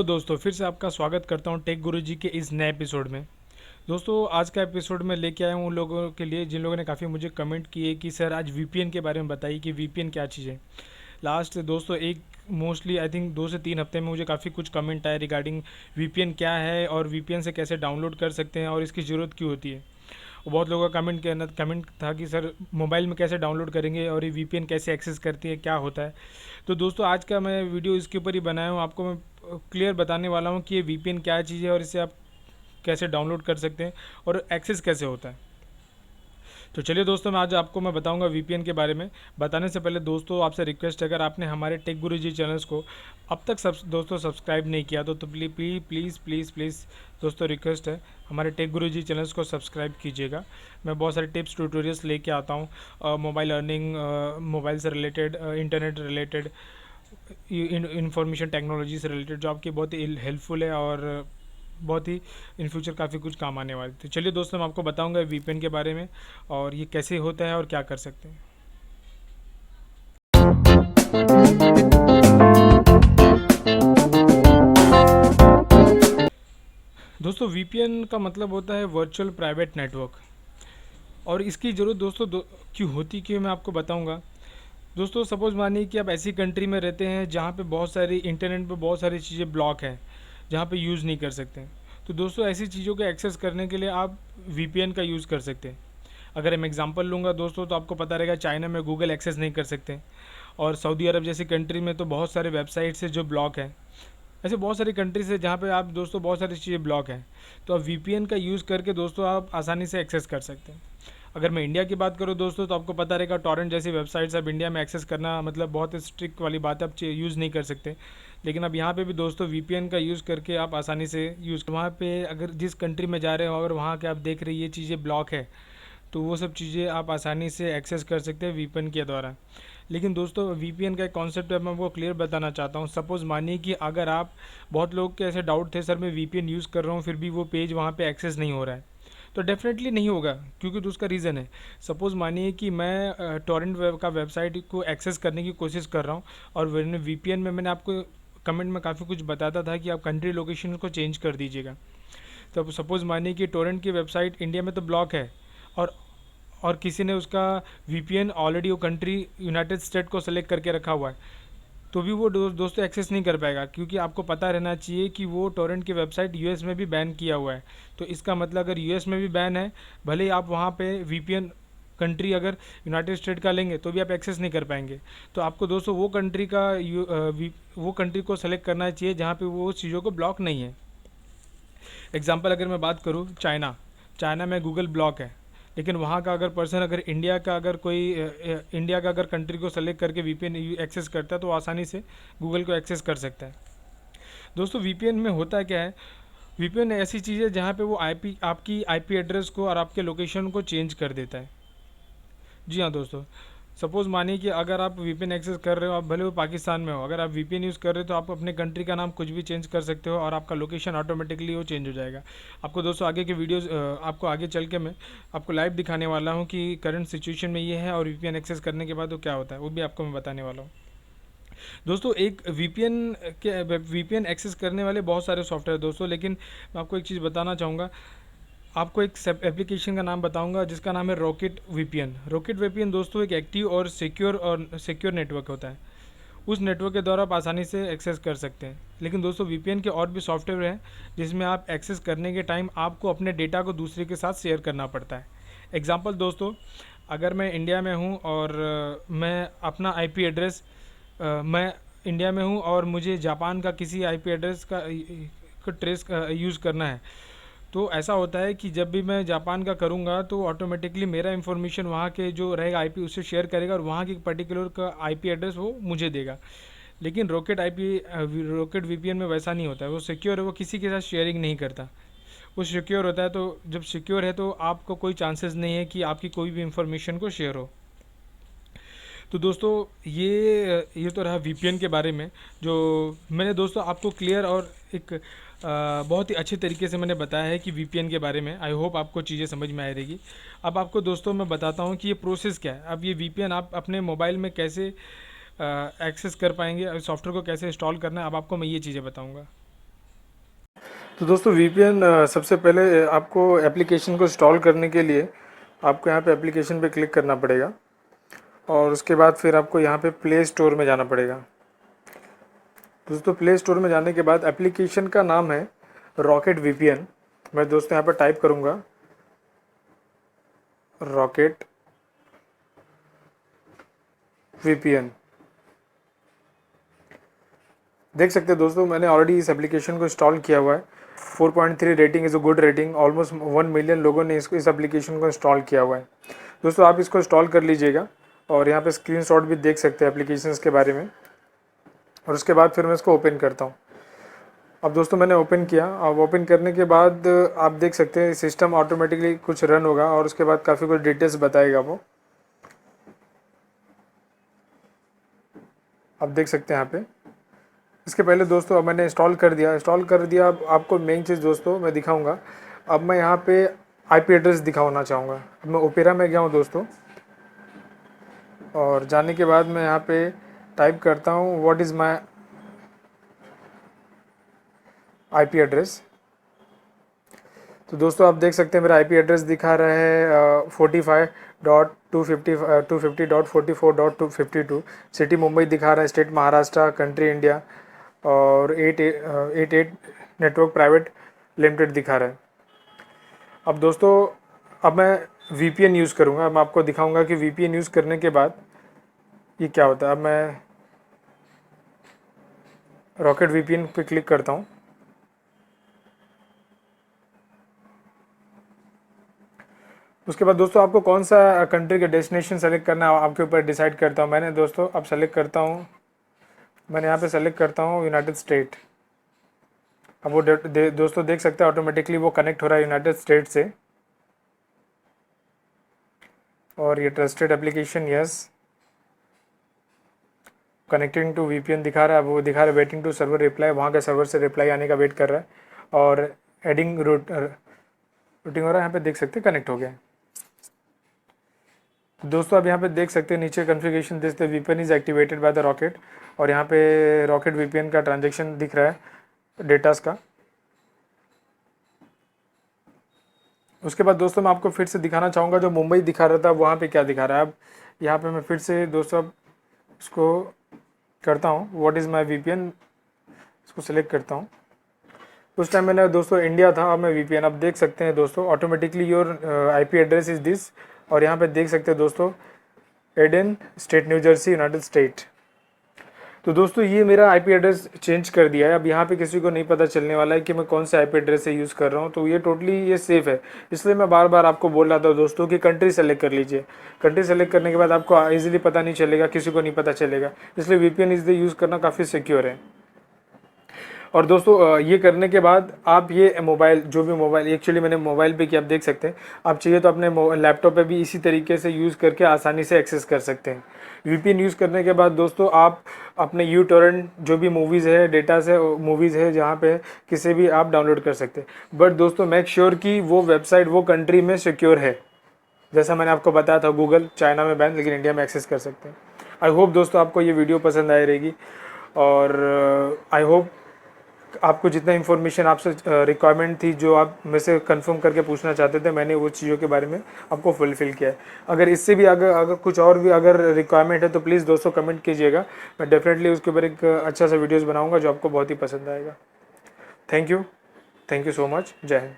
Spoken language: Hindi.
हेलो दोस्तों, फिर से आपका स्वागत करता हूं टेक गुरुजी के इस नए एपिसोड में। दोस्तों, आज का एपिसोड में लेके आया हूं उन लोगों के लिए जिन लोगों ने काफ़ी मुझे कमेंट किए कि सर आज वीपीएन के बारे में बताइए कि वीपीएन क्या चीज़ है। लास्ट दोस्तों एक मोस्टली आई थिंक 2 से 3 हफ्ते में मुझे काफ़ी कुछ कमेंट आए रिगार्डिंग वीपीएन क्या है और वीपीएन से कैसे डाउनलोड कर सकते हैं और इसकी ज़रूरत क्यों होती है। और बहुत लोगों का कमेंट था कि सर मोबाइल में कैसे डाउनलोड करेंगे और ये वीपीएन कैसे एक्सेस करती है, क्या होता है। तो दोस्तों आज का मैं वीडियो इसके ऊपर ही बनाया हूँ। आपको मैं क्लियर बताने वाला हूँ कि ये वीपीएन क्या चीज़ है और इसे आप कैसे डाउनलोड कर सकते हैं और एक्सेस कैसे होता है। तो चलिए दोस्तों, मैं आज आपको मैं बताऊंगा वीपीएन के बारे में। बताने से पहले दोस्तों आपसे रिक्वेस्ट है, अगर आपने हमारे टेक गुरुजी चैनल्स को अब तक दोस्तों सब्सक्राइब नहीं किया तो प्लीज़ प्लीज़ प्लीज़ प्लीज़ दोस्तों रिक्वेस्ट है, हमारे टेक गुरुजी चैनल्स को सब्सक्राइब कीजिएगा। मैं बहुत सारे टिप्स ट्यूटोरियल्स लेके आता हूँ, मोबाइल अर्निंग, मोबाइल से related, internet related, information technology से रिलेटेड, जो आपकी बहुत ही हेल्पफुल है और बहुत ही इन फ्यूचर काफ़ी कुछ काम आने वाले। तो चलिए दोस्तों, मैं आपको बताऊंगा वीपीएन के बारे में और ये कैसे होता है और क्या कर सकते हैं। दोस्तों, वीपीएन का मतलब होता है वर्चुअल प्राइवेट नेटवर्क। और इसकी ज़रूरत दोस्तों क्यों होती, क्यों, मैं आपको बताऊंगा। दोस्तों सपोज़ मानिए कि आप ऐसी कंट्री में रहते हैं जहाँ पे बहुत सारी इंटरनेट पे बहुत सारी चीज़ें ब्लॉक हैं, जहाँ पे यूज़ नहीं कर सकते हैं। तो दोस्तों ऐसी चीज़ों को एक्सेस करने के लिए आप वीपीएन का यूज़ कर सकते हैं। अगर मैं एग्जांपल लूँगा दोस्तों, तो आपको पता रहेगा चाइना में गूगल एक्सेस नहीं कर सकते और सऊदी अरब जैसी कंट्री में तो बहुत सारे वेबसाइट्स है जो ब्लॉक हैं। ऐसे बहुत सारी कंट्रीज है जहाँ पे आप दोस्तों बहुत सारी चीज़ें ब्लॉक हैं। तो आप वीपीएन का यूज़ करके दोस्तों आप आसानी से एक्सेस कर सकते हैं। अगर मैं इंडिया की बात करूँ दोस्तों, तो आपको पता रहेगा टॉरेंट जैसी वेबसाइट्स अब इंडिया में एक्सेस करना मतलब बहुत ही स्ट्रिक्ट वाली बात है, आप यूज़ नहीं कर सकते। लेकिन अब यहाँ पे भी दोस्तों वीपीएन का यूज़ करके आप आसानी से यूज़, वहाँ पे अगर जिस कंट्री में जा रहे हो अगर वहाँ के आप देख रहे ये चीज़ें ब्लॉक है तो वो सब चीज़ें आप आसानी से एक्सेस कर सकते हैं वीपीएन के द्वारा। लेकिन दोस्तों वीपीएन का एक कॉन्सेप्ट है, मैं वो क्लियर बताना चाहता हूँ। सपोज़ मानिए कि अगर आप, बहुत लोग के ऐसे डाउट थे सर मैं वीपीएन यूज़ कर रहा हूँ फिर भी वो पेज वहाँ पे एक्सेस नहीं हो रहा है। तो डेफिनेटली नहीं होगा, क्योंकि तो उसका रीज़न है। सपोज़ मानिए कि मैं टॉरेंट वेब का वेबसाइट को एक्सेस करने की कोशिश कर रहा हूँ और वीपीएन में मैंने आपको कमेंट में काफ़ी कुछ बताता था कि आप कंट्री लोकेशन को चेंज कर दीजिएगा। तो सपोज़ मानिए कि टोरेंट की वेबसाइट इंडिया में तो ब्लॉक है और किसी ने उसका वीपीएन ऑलरेडी वो कंट्री यूनाइटेड स्टेट को सेलेक्ट करके रखा हुआ है, तो भी वो दोस्तों एक्सेस नहीं कर पाएगा, क्योंकि आपको पता रहना चाहिए कि वो टोरेंट की वेबसाइट यूएस में भी बैन किया हुआ है। तो इसका मतलब अगर यूएस में भी बैन है, भले ही आप वहाँ पे वीपीएन कंट्री अगर यूनाइटेड स्टेट का लेंगे तो भी आप एक्सेस नहीं कर पाएंगे। तो आपको दोस्तों वो कंट्री का वो कंट्री को सेलेक्ट करना चाहिए जहाँ पे वो चीज़ों को ब्लॉक नहीं है। एग्जाम्पल अगर मैं बात करूँ, चाइना में गूगल ब्लॉक है, लेकिन वहाँ का अगर पर्सन अगर इंडिया का अगर कोई इंडिया का अगर कंट्री को सेलेक्ट करके वीपीएन एक्सेस करता है तो आसानी से गूगल को एक्सेस कर सकता है। दोस्तों वीपीएन में होता क्या है, वीपीएन ऐसी चीज़ है जहाँ पे वो आईपी, आपकी आईपी एड्रेस को और आपके लोकेशन को चेंज कर देता है। जी हाँ दोस्तों, सपोज़ मानिए कि अगर आप वीपीएन एक्सेस कर रहे हो, आप भले वो पाकिस्तान में हो, अगर आप वीपीएन यूज़ कर रहे हो तो आप अपने कंट्री का नाम कुछ भी चेंज कर सकते हो और आपका लोकेशन ऑटोमेटिकली वो चेंज हो जाएगा। आपको दोस्तों आगे के वीडियोस, आपको आगे चल के मैं आपको लाइव दिखाने वाला हूँ कि करंट सिचुएशन में ये है और वीपीएन एक्सेस करने के बाद वो क्या होता है, वो भी आपको मैं बताने वाला हूँ। दोस्तों एक वीपीएन एक्सेस करने वाले बहुत सारे सॉफ्टवेयर दोस्तों, लेकिन मैं आपको एक चीज़ बताना चाहूँगा। आपको एक एप्लीकेशन का नाम बताऊंगा जिसका नाम है रॉकेट वीपीएन। रॉकेट वीपीएन दोस्तों एक एक्टिव और सिक्योर नेटवर्क होता है। उस नेटवर्क के द्वारा आप आसानी से एक्सेस कर सकते हैं। लेकिन दोस्तों वीपीएन के और भी सॉफ्टवेयर हैं जिसमें आप एक्सेस करने के टाइम आपको अपने डेटा को दूसरे के साथ शेयर करना पड़ता है। एग्जांपल दोस्तों, अगर मैं इंडिया में हूं और मैं अपना आईपी एड्रेस, मैं इंडिया में हूं और मुझे जापान का किसी आईपी एड्रेस का ट्रेस यूज़ करना है, तो ऐसा होता है कि जब भी मैं जापान का करूँगा तो ऑटोमेटिकली मेरा इन्फॉर्मेशन वहाँ के जो रहेगा आईपी उससे शेयर करेगा और वहाँ की पर्टिकुलर का आईपी एड्रेस वो मुझे देगा। लेकिन रॉकेट वीपीएन में वैसा नहीं होता है, वो सिक्योर है, वो किसी के साथ शेयरिंग नहीं करता। वो सिक्योर होता है, तो जब सिक्योर है तो आपको कोई चांसेस नहीं है कि आपकी कोई भी इंफॉर्मेशन को शेयर हो। तो दोस्तों ये तो रहा वीपीएन के बारे में, जो मैंने दोस्तों आपको क्लियर और एक बहुत ही अच्छे तरीके से मैंने बताया है कि वीपीएन के बारे में। आई होप आपको चीज़ें समझ में आ रहेगी। अब आपको दोस्तों मैं बताता हूँ कि ये प्रोसेस क्या है। अब ये वीपीएन आप अपने मोबाइल में कैसे एक्सेस कर पाएंगे, सॉफ्टवेयर को कैसे इंस्टॉल करना है, अब आपको मैं ये चीज़ें बताऊँगा। तो दोस्तों वीपीएन सबसे पहले आपको एप्लीकेशन को इंस्टॉल करने के लिए आपको यहाँ पे एप्लीकेशन पे क्लिक करना पड़ेगा और उसके बाद फिर आपको यहाँ पे प्ले स्टोर में जाना पड़ेगा। दोस्तों प्ले स्टोर में जाने के बाद एप्लीकेशन का नाम है रॉकेट वीपीएन। मैं दोस्तों यहाँ पर टाइप करूँगा रॉकेट वीपीएन। देख सकते हैं दोस्तों मैंने ऑलरेडी इस एप्लीकेशन को इंस्टॉल किया हुआ है। 4.3 rating is a good rating. Almost 1 million लोगों ने इस एप्लीकेशन को इंस्टॉल किया हुआ है। दोस्तों आप इसको इंस्टॉल कर लीजिएगा और यहाँ पे स्क्रीनशॉट भी देख सकते हैं एप्लीकेशंस के बारे में। और उसके बाद फिर मैं इसको ओपन करता हूँ। अब दोस्तों मैंने ओपन किया। अब ओपन करने के बाद आप देख सकते हैं सिस्टम ऑटोमेटिकली कुछ रन होगा और उसके बाद काफ़ी कुछ डिटेल्स बताएगा वो। आप देख सकते हैं यहाँ पे। इसके पहले दोस्तों अब मैंने इंस्टॉल कर दिया। अब आपको मेन चीज़ दोस्तों मैं दिखाऊंगा। अब मैं यहाँ पे आईपी एड्रेस दिखाना चाहूँगा। अब मैं ओपेरा में गया हूँ दोस्तों और जाने के बाद मैं यहाँ पे टाइप करता हूँ what is my IP address. तो दोस्तों आप देख सकते हैं मेरा आईपी एड्रेस दिखा रहा है 45.250.44.252। सिटी मुंबई दिखा रहा है, स्टेट महाराष्ट्र, कंट्री इंडिया और 888 नेटवर्क प्राइवेट लिमिटेड दिखा रहा है। अब दोस्तों अब मैं वीपीएन यूज़ करूँगा। मैं आपको दिखाऊंगा कि वीपीएन यूज़ करने के बाद ये क्या होता है। अब मैं रॉकेट वीपीएन पे क्लिक करता हूँ। उसके बाद दोस्तों आपको कौन सा कंट्री का डेस्टिनेशन सेलेक्ट करना है आपके ऊपर डिसाइड करता हूँ। मैंने दोस्तों अब सेलेक्ट करता हूँ, मैंने यहाँ पे सेलेक्ट करता हूँ यूनाइटेड स्टेट। अब वो दोस्तों देख सकते हैं ऑटोमेटिकली वो कनेक्ट हो रहा है यूनाइटेड स्टेट से। और ये trusted application yes connecting to VPN दिखा रहा है। वो दिखा रहा है वेटिंग टू सर्वर रिप्लाई, वहाँ के सर्वर से रिप्लाई आने का वेट कर रहा है। और एडिंग रूटिंग हो रहा है, यहाँ पे देख सकते हैं कनेक्ट हो गया। दोस्तों अब यहाँ पे देख सकते हैं नीचे configuration this VPN is activated by the rocket और यहाँ पे रॉकेट वीपीएन का ट्रांजैक्शन दिख रहा है डेटास का। उसके बाद दोस्तों मैं आपको फिर से दिखाना चाहूँगा जो मुंबई दिखा रहा था वहाँ पे क्या दिखा रहा है। अब यहाँ पे मैं फिर से दोस्तों अब इसको करता हूँ व्हाट इज़ माई वीपीएन, इसको सेलेक्ट करता हूँ। उस टाइम मैंने दोस्तों इंडिया था, अब मैं वीपीएन। अब देख सकते हैं दोस्तों automatically your IP address is this. और यहाँ पे देख सकते हैं दोस्तों एडन state New Jersey United State. तो दोस्तों ये मेरा आईपी एड्रेस चेंज कर दिया है। अब यहाँ पे किसी को नहीं पता चलने वाला है कि मैं कौन से आईपी एड्रेस से यूज़ कर रहा हूँ। तो ये टोटली ये सेफ़ है। इसलिए मैं बार बार आपको बोल रहा था दोस्तों कि कंट्री सेलेक्ट कर लीजिए। कंट्री सेलेक्ट करने के बाद आपको ईजिली पता नहीं चलेगा, किसी को नहीं पता चलेगा। इसलिए वीपीएन इज़ यूज़ करना काफ़ी सिक्योर है। और दोस्तों ये करने के बाद आप ये मोबाइल जो भी मोबाइल एक्चुअली मैंने मोबाइल पे किया आप देख सकते हैं। आप चाहिए तो अपने लैपटॉप पे भी इसी तरीके से यूज़ करके आसानी से एक्सेस कर सकते हैं। वीपीएन यूज़ करने के बाद दोस्तों आप अपने यूटोरेंट जो भी मूवीज़ है डेटा से मूवीज़ है जहाँ पे किसी भी आप डाउनलोड कर सकते हैं। बट दोस्तों मेक श्योर कि वो वेबसाइट वो कंट्री में सिक्योर है। जैसा मैंने आपको बताया था गूगल चाइना में बैन, लेकिन इंडिया में एक्सेस कर सकते हैं। आई होप दोस्तों आपको ये वीडियो पसंद आई रहेगी और आई होप आपको जितना इन्फॉर्मेशन आपसे रिक्वायरमेंट थी जो आप मेरे से कंफर्म करके पूछना चाहते थे मैंने वो चीज़ों के बारे में आपको फुलफ़िल किया है। अगर इससे भी अगर कुछ और भी अगर रिक्वायरमेंट है तो प्लीज़ दोस्तों कमेंट कीजिएगा। मैं डेफिनेटली उसके ऊपर एक अच्छा सा वीडियोज़ बनाऊँगा जो आपको बहुत ही पसंद आएगा। Thank you so much. जय हिंद।